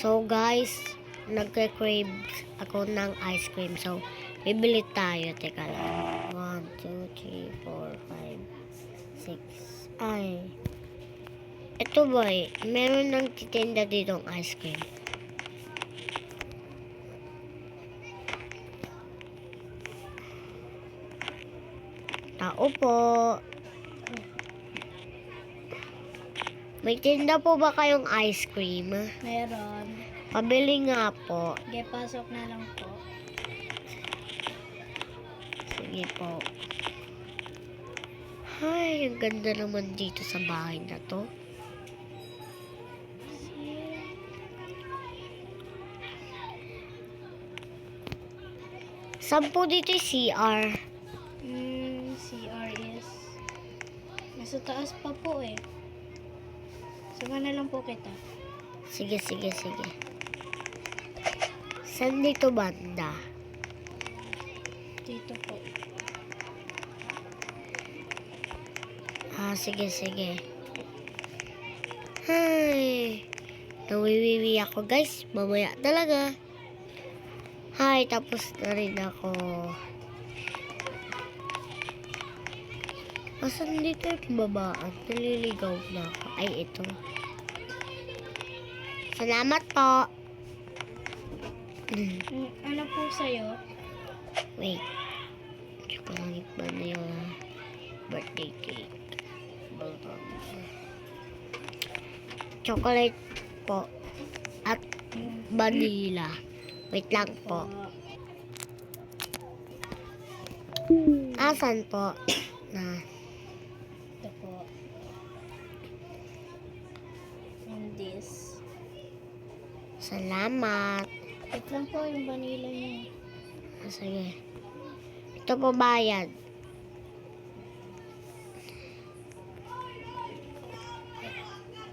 So guys, nagka-crave ako ng ice cream. So, bibili tayo. Teka lang. 1, 2, 3, 4, 5, 6. Ay. Ito boy, meron ng titinda ditong ice cream. Tao po. May tinda po ba kayong ice cream? Meron. Pabili nga po. Okay, pasok na lang po. Sige po. Ay, ang ganda naman dito sa bahay na to. Saan po dito yung CR? CR is nasa taas pa po eh. Sama na lang po kita. Sige. Saan dito banda? Dito po. Sige. Ay, nawiwiwi ako guys. Mamaya talaga. Hi, tapos na rin ako. Asan dito yung babaan? Naliligaw na ako. Ay, ito. Salamat po. Ano po sa'yo? Wait. Chocolate ba na yung birthday cake? Chocolate po. At vanilla. Wait lang po. Asan po? Ito po. And this. Salamat. Wait lang po yung vanilla niyo. Sige. Ito po bayad.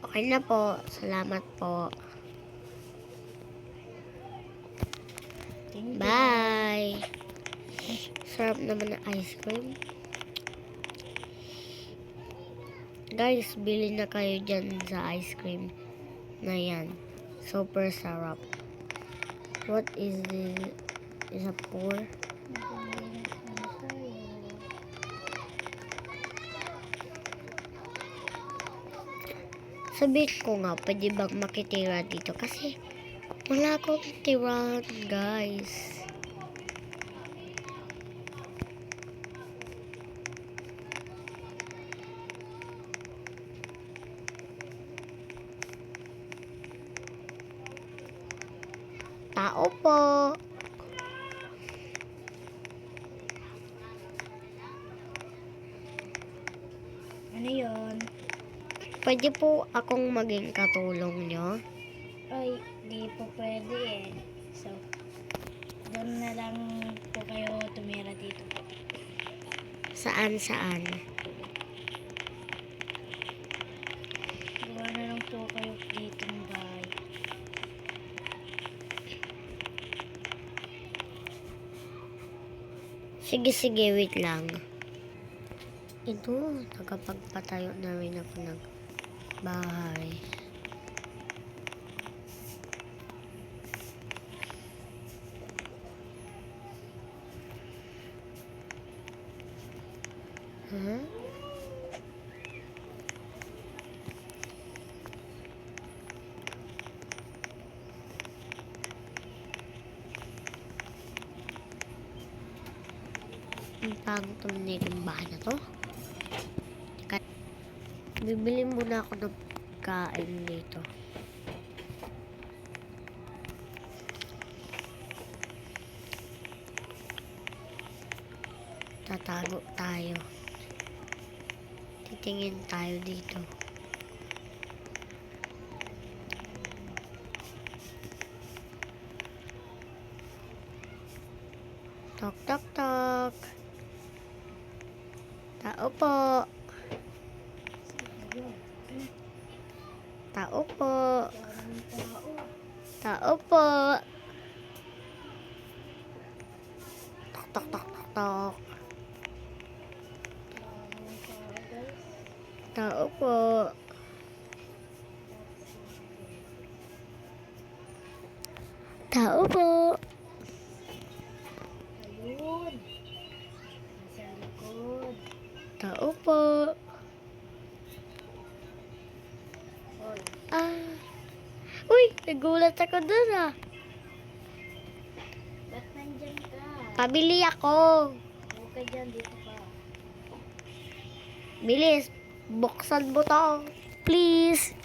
Okay na po. Salamat po. Thank you. Bye. Sarap naman ng ice cream. Guys, bili na kayo dyan sa ice cream na yan. Super sarap. What is this? Is a pour? Sabihin ko nga, pwede bang makitira dito? Kasi wala akong tirahan, guys. Tao po. Ano yun? Pwede po akong maging katulong nyo? Ay, di po pwede eh. So, doon na lang po kayo tumira dito po. Saan? Gawa na lang po kayo dito ng bahay. Sige, wait lang. Ito, nakapagpatayo na rin ako ng bahay. Huh? Ang pangit naman yung bahay na to. Teka, bibili muna ako ng kain dito. Tatago tayo. Titingin tayo dito. Tok. Tao po. Tao po. Tao po. Tok. Tao po. Tao po. Ayun. Nasa likod. Tao po. Oy. Ah. Uy, nagulat ako dun ah. Ba't nandyan ka? Pabili ako. Huwag ka dyan, dito ka. Bilis, buksan mo to. Please.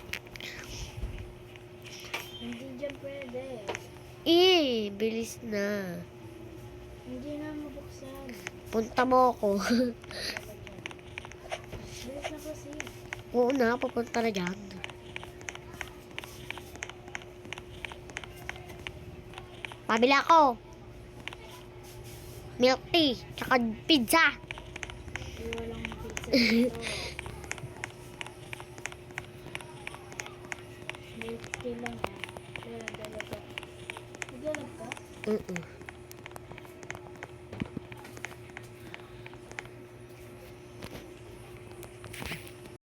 Hindi dyan pwede. Bilis na. Hindi na mabuksan. Punta mo ako. Bilis na kasi. Oo na, pupunta na dyan. Pabili ako. Milk tea, tsaka pizza. Hindi walang pizza dito. Milk tea lang ah. Wala dalaga. Naglalab ka? Mm-mm.